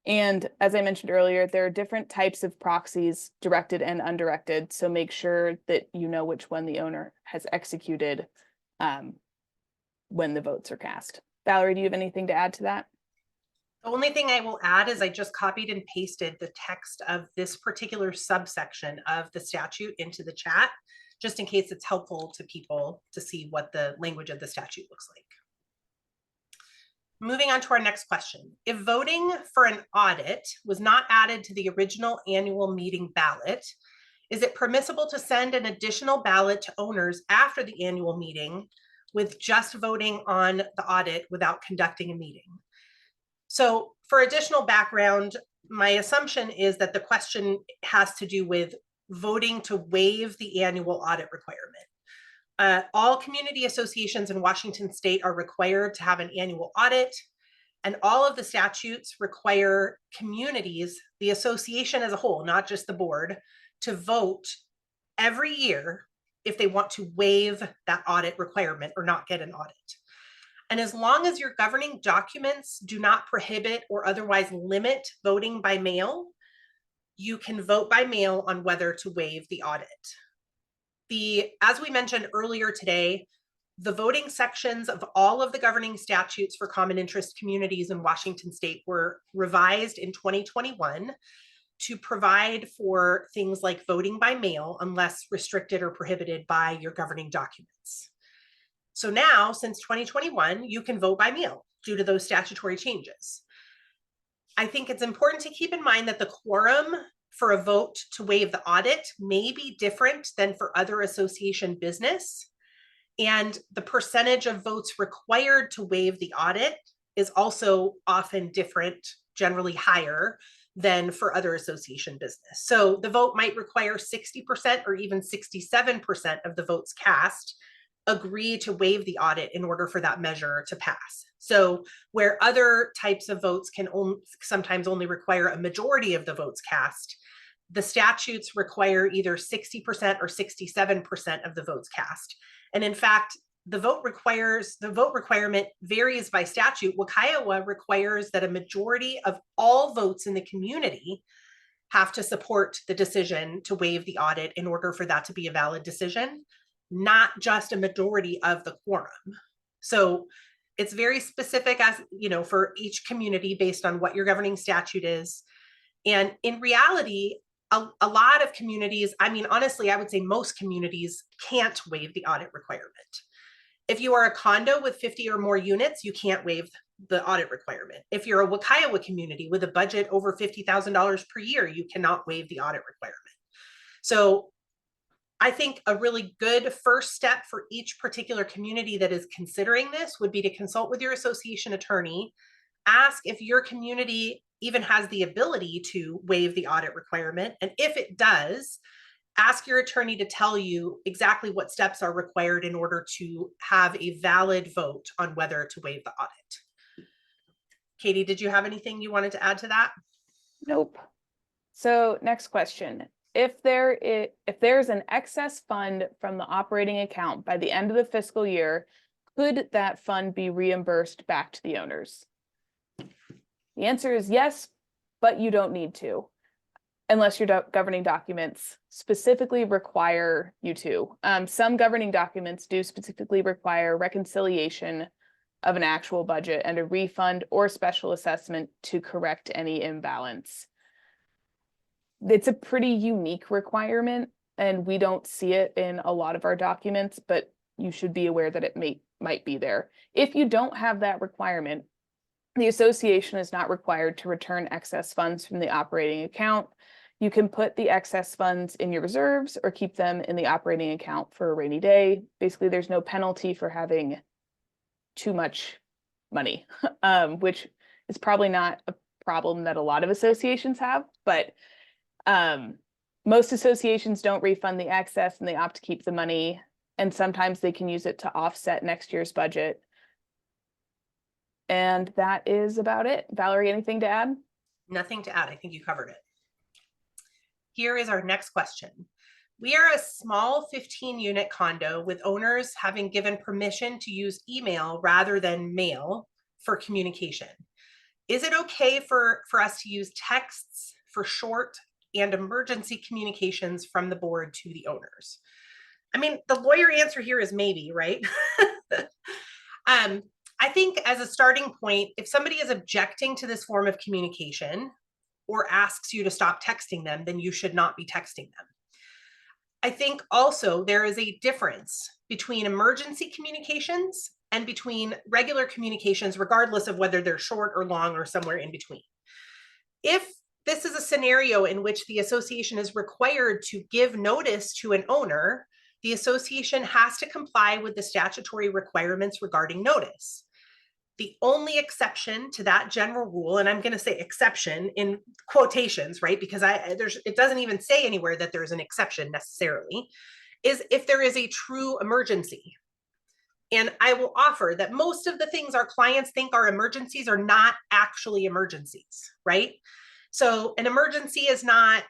And as I mentioned earlier, there are different types of proxies, directed and undirected. So make sure that you know which one the owner has executed when the votes are cast. Valerie, do you have anything to add to that? The only thing I will add is I just copied and pasted the text of this particular subsection of the statute into the chat, just in case it's helpful to people to see what the language of the statute looks like. Moving on to our next question. If voting for an audit was not added to the original annual meeting ballot, is it permissible to send an additional ballot to owners after the annual meeting with just voting on the audit without conducting a meeting? So for additional background, my assumption is that the question has to do with voting to waive the annual audit requirement. All community associations in Washington state are required to have an annual audit, and all of the statutes require communities, the association as a whole, not just the board, to vote every year if they want to waive that audit requirement or not get an audit. And as long as your governing documents do not prohibit or otherwise limit voting by mail, you can vote by mail on whether to waive the audit. As we mentioned earlier today, the voting sections of all of the governing statutes for common interest communities in Washington state were revised in 2021 to provide for things like voting by mail unless restricted or prohibited by your governing documents. So now, since 2021, you can vote by mail due to those statutory changes. I think it's important to keep in mind that the quorum for a vote to waive the audit may be different than for other association business. And the percentage of votes required to waive the audit is also often different, generally higher than for other association business. So the vote might require 60% or even 67% of the votes cast agree to waive the audit in order for that measure to pass. So where other types of votes can sometimes only require a majority of the votes cast, the statutes require either 60% or 67% of the votes cast. And in fact, the vote requirement varies by statute. WUCIOA requires that a majority of all votes in the community have to support the decision to waive the audit in order for that to be a valid decision, not just a majority of the quorum. So it's very specific, as you know, for each community based on what your governing statute is. And in reality, a lot of communities, I mean, honestly, I would say most communities can't waive the audit requirement. If you are a condo with 50 or more units, you can't waive the audit requirement. If you're a WUCIOA community with a budget over $50,000 per year, you cannot waive the audit requirement. So I think a really good first step for each particular community that is considering this would be to consult with your association attorney, ask if your community even has the ability to waive the audit requirement. And if it does, ask your attorney to tell you exactly what steps are required in order to have a valid vote on whether to waive the audit. Katie, did you have anything you wanted to add to that? Nope. So next question. If there's an excess fund from the operating account by the end of the fiscal year, could that fund be reimbursed back to the owners? The answer is yes, but you don't need to, unless your governing documents specifically require you to. Some governing documents do specifically require reconciliation of an actual budget and a refund or special assessment to correct any imbalance. It's a pretty unique requirement, and we don't see it in a lot of our documents, but you should be aware that it might be there. If you don't have that requirement, the association is not required to return excess funds from the operating account. You can put the excess funds in your reserves or keep them in the operating account for a rainy day. Basically, there's no penalty for having too much money, which is probably not a problem that a lot of associations have, but most associations don't refund the excess and they opt to keep the money, and sometimes they can use it to offset next year's budget. And that is about it. Valerie, anything to add? Nothing to add. I think you covered it. Here is our next question. We are a small 15-unit condo with owners having given permission to use email rather than mail for communication. Is it okay for us to use texts for short and emergency communications from the board to the owners? I mean, the lawyer answer here is maybe, right? I think as a starting point, if somebody is objecting to this form of communication or asks you to stop texting them, then you should not be texting them. I think also there is a difference between emergency communications and between regular communications, regardless of whether they're short or long or somewhere in between. If this is a scenario in which the association is required to give notice to an owner, the association has to comply with the statutory requirements regarding notice. The only exception to that general rule, and I'm going to say exception in quotations, right? Because it doesn't even say anywhere that there's an exception necessarily, is if there is a true emergency. And I will offer that most of the things our clients think are emergencies are not actually emergencies, right? So an emergency is not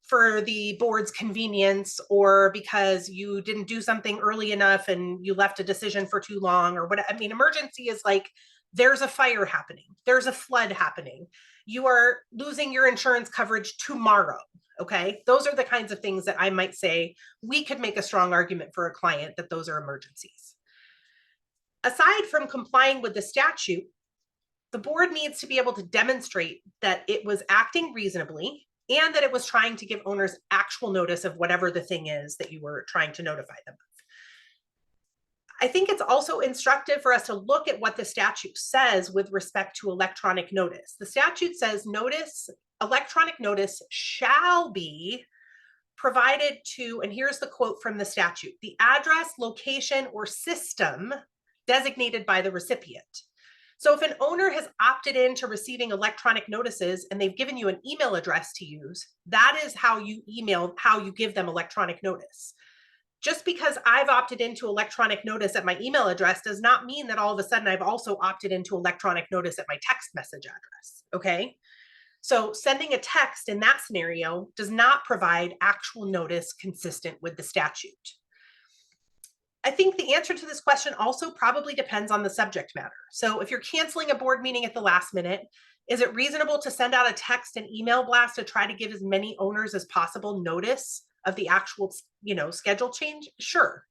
for the board's convenience or because you didn't do something early enough and you left a decision for too long or what. I mean, emergency is like there's a fire happening, there's a flood happening, you are losing your insurance coverage tomorrow. Okay, those are the kinds of things that I might say we could make a strong argument for a client that those are emergencies. Aside from complying with the statute, the board needs to be able to demonstrate that it was acting reasonably and that it was trying to give owners actual notice of whatever the thing is that you were trying to notify them of. I think it's also instructive for us to look at what the statute says with respect to electronic notice. The statute says electronic notice shall be provided to, and here's the quote from the statute, the address, location, or system designated by the recipient. So if an owner has opted into receiving electronic notices and they've given you an email address to use, that is how you give them electronic notice. Just because I've opted into electronic notice at my email address does not mean that all of a sudden I've also opted into electronic notice at my text message address, okay? So sending a text in that scenario does not provide actual notice consistent with the statute. I think the answer to this question also probably depends on the subject matter. So if you're canceling a board meeting at the last minute, is it reasonable to send out a text and email blast to try to give as many owners as possible notice of the actual, schedule change? Sure.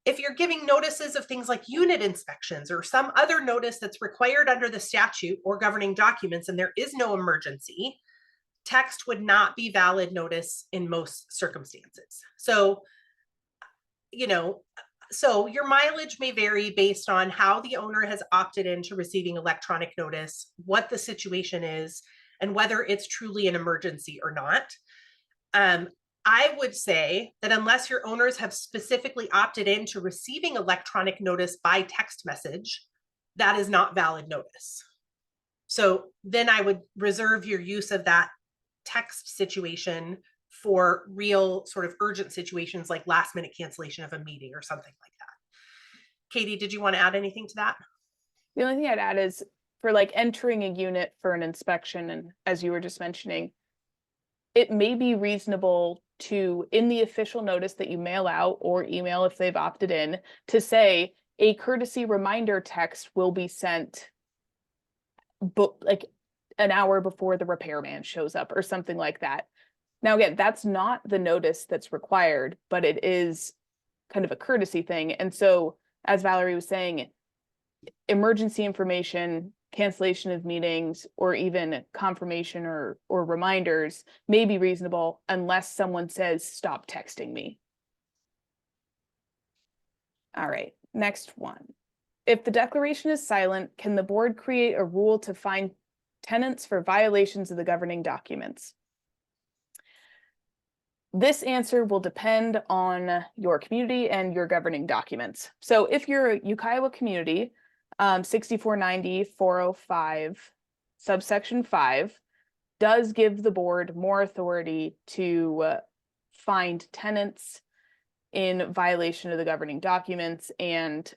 If you're giving notices of things like unit inspections or some other notice that's required under the statute or governing documents and there is no emergency, text would not be valid notice in most circumstances. So your mileage may vary based on how the owner has opted into receiving electronic notice, what the situation is, and whether it's truly an emergency or not. I would say that unless your owners have specifically opted into receiving electronic notice by text message, that is not valid notice. So then I would reserve your use of that text situation for real sort of urgent situations like last minute cancellation of a meeting or something like that. Katie, did you want to add anything to that? The only thing I'd add is for like entering a unit for an inspection, and as you were just mentioning, it may be reasonable to, in the official notice that you mail out or email if they've opted in, to say a courtesy reminder text will be sent like an hour before the repairman shows up or something like that. Now, again, that's not the notice that's required, but it is kind of a courtesy thing. And so, as Valerie was saying, emergency information, cancellation of meetings, or even confirmation or reminders may be reasonable unless someone says, stop texting me. All right, next one. If the declaration is silent, can the board create a rule to fine tenants for violations of the governing documents? This answer will depend on your community and your governing documents. So if you're a UCIOA community, 6490-405 subsection 5 does give the board more authority to find tenants in violation of the governing documents and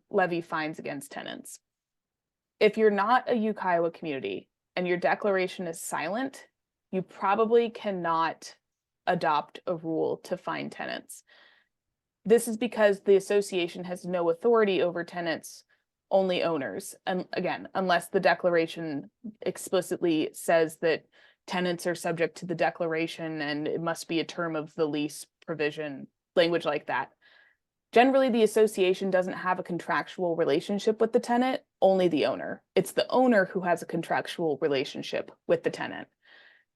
levy fines against tenants. If you're not a UCIOA community and your declaration is silent, you probably cannot adopt a rule to fine tenants. This is because the association has no authority over tenants, only owners. And again, unless the declaration explicitly says that tenants are subject to the declaration and it must be a term of the lease provision, language like that. Generally, the association doesn't have a contractual relationship with the tenant, only the owner. It's the owner who has a contractual relationship with the tenant.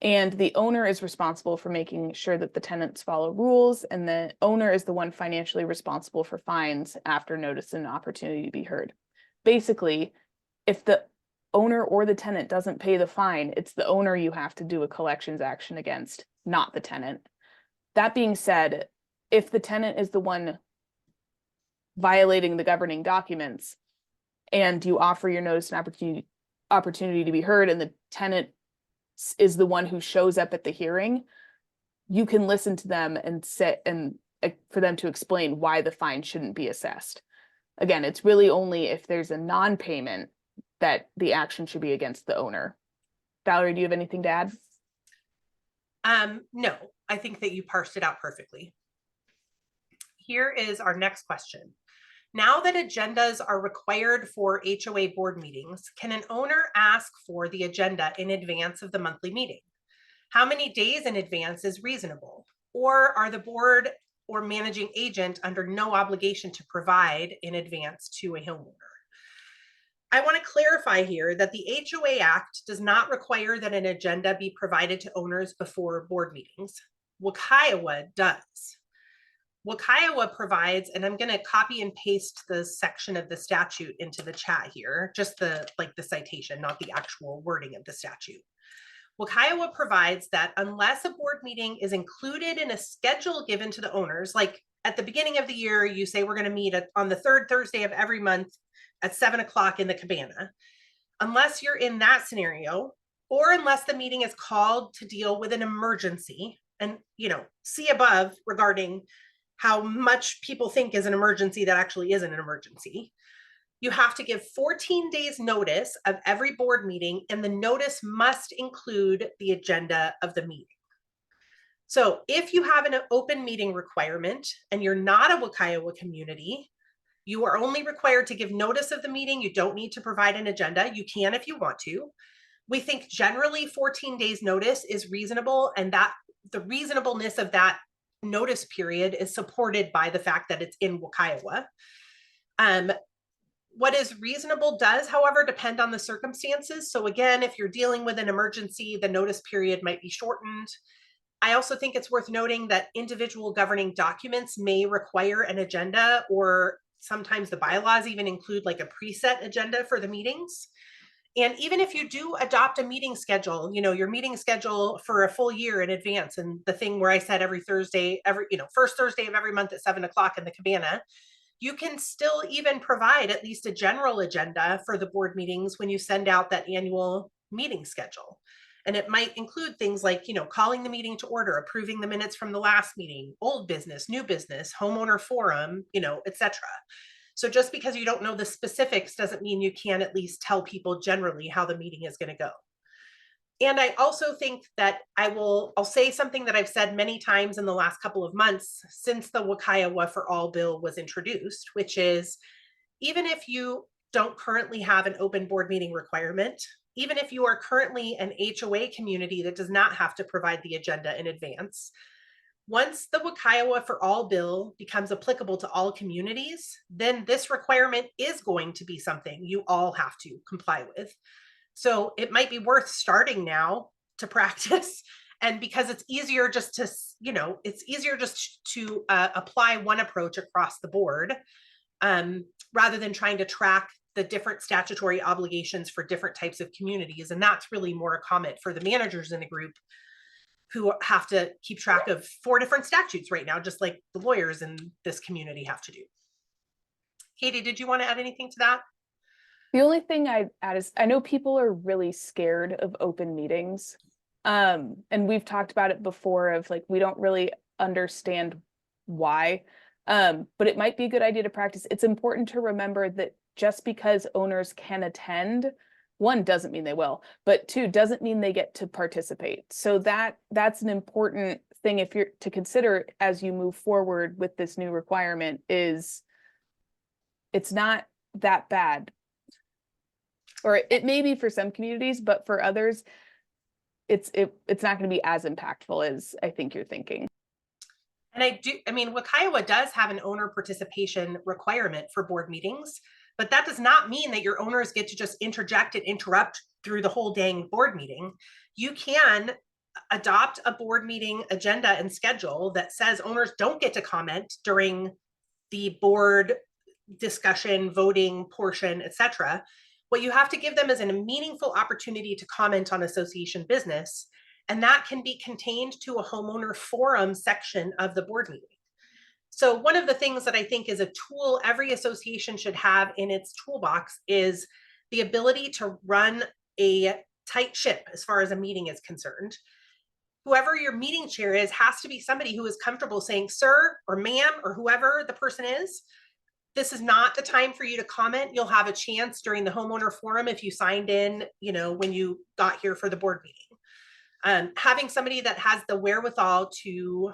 And the owner is responsible for making sure that the tenants follow rules, and the owner is the one financially responsible for fines after notice and opportunity to be heard. Basically, if the owner or the tenant doesn't pay the fine, it's the owner you have to do a collections action against, not the tenant. That being said, if the tenant is the one violating the governing documents and you offer your notice and opportunity to be heard, and the tenant is the one who shows up at the hearing, you can listen to them and sit and for them to explain why the fine shouldn't be assessed. Again, it's really only if there's a non-payment that the action should be against the owner. Valerie, do you have anything to add? No, I think that you parsed it out perfectly. Here is our next question. Now that agendas are required for HOA board meetings, can an owner ask for the agenda in advance of the monthly meeting? How many days in advance is reasonable? Or are the board or managing agent under no obligation to provide in advance to a homeowner? I want to clarify here that the HOA Act does not require that an agenda be provided to owners before board meetings. WUCIOA does. WUCIOA provides, and I'm going to copy and paste the section of the statute into the chat here, just the citation, not the actual wording of the statute. WUCIOA provides that unless a board meeting is included in a schedule given to the owners, like at the beginning of the year, you say we're going to meet on the third Thursday of every month at 7 o'clock in the cabana. Unless you're in that scenario, or unless the meeting is called to deal with an emergency, and see above regarding how much people think is an emergency that actually isn't an emergency. You have to give 14 days notice of every board meeting, and the notice must include the agenda of the meeting. So if you have an open meeting requirement and you're not a WUCIOA community, you are only required to give notice of the meeting. You don't need to provide an agenda. You can if you want to. We think generally 14 days notice is reasonable, and that the reasonableness of that notice period is supported by the fact that it's in WUCIOA. What is reasonable does, however, depend on the circumstances. So again, if you're dealing with an emergency, the notice period might be shortened. I also think it's worth noting that individual governing documents may require an agenda, or sometimes the bylaws even include like a preset agenda for the meetings. And even if you do adopt a meeting schedule, your meeting schedule for a full year in advance, and the thing where I said every Thursday, first Thursday of every month at 7 o'clock in the cabana, you can still even provide at least a general agenda for the board meetings when you send out that annual meeting schedule. And it might include things like, calling the meeting to order, approving the minutes from the last meeting, old business, new business, homeowner forum, etc. So just because you don't know the specifics doesn't mean you can't at least tell people generally how the meeting is going to go. And I also think that I'll say something that I've said many times in the last couple of months since the WUCIOA for All bill was introduced, which is, even if you don't currently have an open board meeting requirement, even if you are currently an HOA community that does not have to provide the agenda in advance, once the WUCIOA for All bill becomes applicable to all communities, then this requirement is going to be something you all have to comply with. So it might be worth starting now to practice. And because it's easier just to, apply one approach across the board, rather than trying to track the different statutory obligations for different types of communities. And that's really more a comment for the managers in the group, who have to keep track of 4 different statutes right now, just like the lawyers in this community have to do. Katie, did you want to add anything to that? The only thing I'd add is, I know people are really scared of open meetings. And we've talked about it before of like, we don't really understand why, but it might be a good idea to practice. It's important to remember that just because owners can attend one, doesn't mean they will, but two, doesn't mean they get to participate. So that's an important thing if you're to consider as you move forward with this new requirement. Is it's not that bad, or it may be for some communities, but for others, it's not going to be as impactful as I think you're thinking. And I mean, WUCIOA does have an owner participation requirement for board meetings, but that does not mean that your owners get to just interject and interrupt through the whole dang board meeting. You can adopt a board meeting agenda and schedule that says owners don't get to comment during the board discussion, voting portion, etc. What you have to give them is a meaningful opportunity to comment on association business, and that can be contained to a homeowner forum section of the board meeting. So one of the things that I think is a tool every association should have in its toolbox is the ability to run a tight ship as far as a meeting is concerned. Whoever your meeting chair is has to be somebody who is comfortable saying, sir or ma'am, or whoever the person is, this is not the time for you to comment. You'll have a chance during the homeowner forum if you signed in, when you got here for the board meeting. Having somebody that has the wherewithal to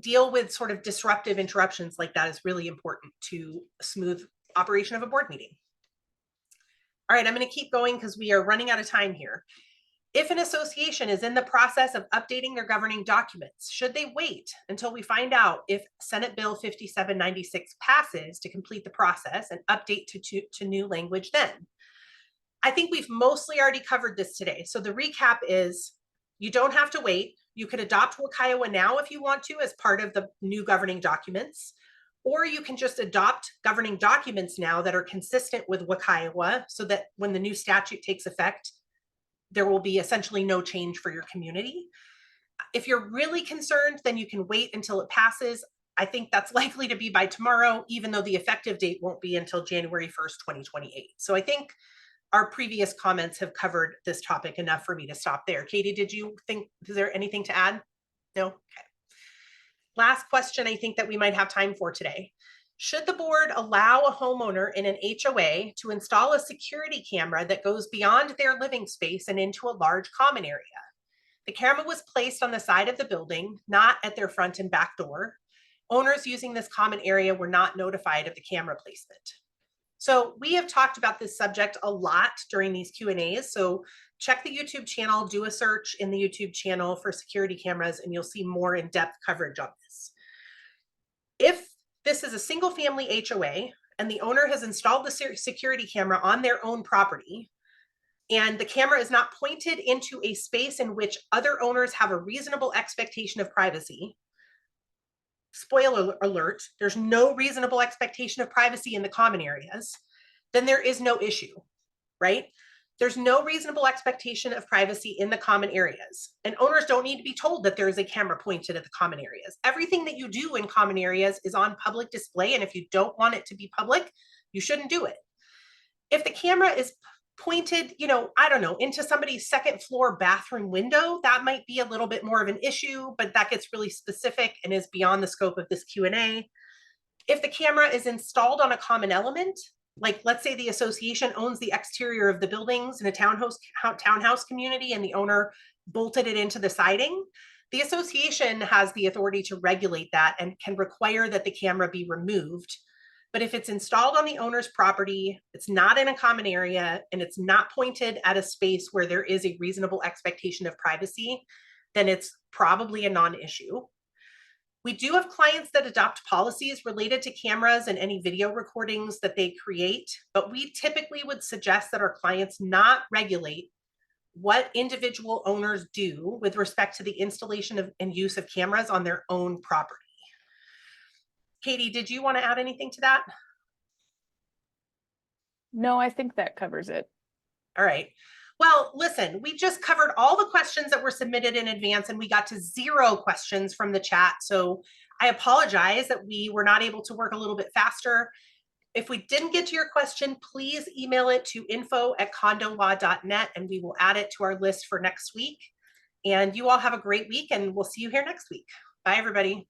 deal with sort of disruptive interruptions like that is really important to a smooth operation of a board meeting. All right, I'm going to keep going because we are running out of time here. If an association is in the process of updating their governing documents, should they wait until we find out if Senate Bill 5796 passes to complete the process and update to new language then? I think we've mostly already covered this today. So the recap is you don't have to wait. You could adopt WUCIOA now if you want to as part of the new governing documents, or you can just adopt governing documents now that are consistent with WUCIOA so that when the new statute takes effect, there will be essentially no change for your community. If you're really concerned, then you can wait until it passes. I think that's likely to be by tomorrow, even though the effective date won't be until January 1st, 2028. So I think our previous comments have covered this topic enough for me to stop there. Katie, is there anything to add? No? Okay. Last question I think that we might have time for today. Should the board allow a homeowner in an HOA to install a security camera that goes beyond their living space and into a large common area? The camera was placed on the side of the building, not at their front and back door. Owners using this common area were not notified of the camera placement. So we have talked about this subject a lot during these Q&As. So check the YouTube channel, do a search in the YouTube channel for security cameras, and you'll see more in-depth coverage on this. If this is a single family HOA and the owner has installed the security camera on their own property, and the camera is not pointed into a space in which other owners have a reasonable expectation of privacy, spoiler alert, there's no reasonable expectation of privacy in the common areas, then there is no issue, right? There's no reasonable expectation of privacy in the common areas. And owners don't need to be told that there is a camera pointed at the common areas. Everything that you do in common areas is on public display. And if you don't want it to be public, you shouldn't do it. If the camera is pointed, I don't know, into somebody's second floor bathroom window, that might be a little bit more of an issue, but that gets really specific and is beyond the scope of this Q&A. If the camera is installed on a common element, like let's say the association owns the exterior of the buildings in a townhouse community and the owner bolted it into the siding, the association has the authority to regulate that and can require that the camera be removed. But if it's installed on the owner's property, it's not in a common area, and it's not pointed at a space where there is a reasonable expectation of privacy, then it's probably a non-issue. We do have clients that adopt policies related to cameras and any video recordings that they create, but we typically would suggest that our clients not regulate what individual owners do with respect to the installation of and use of cameras on their own property. Katie, did you want to add anything to that? No, I think that covers it. All right. Well, listen, we just covered all the questions that were submitted in advance and we got to 0 questions from the chat. So I apologize that we were not able to work a little bit faster. If we didn't get to your question, please email it to info@condolaw.net and we will add it to our list for next week. And you all have a great week and we'll see you here next week. Bye, everybody.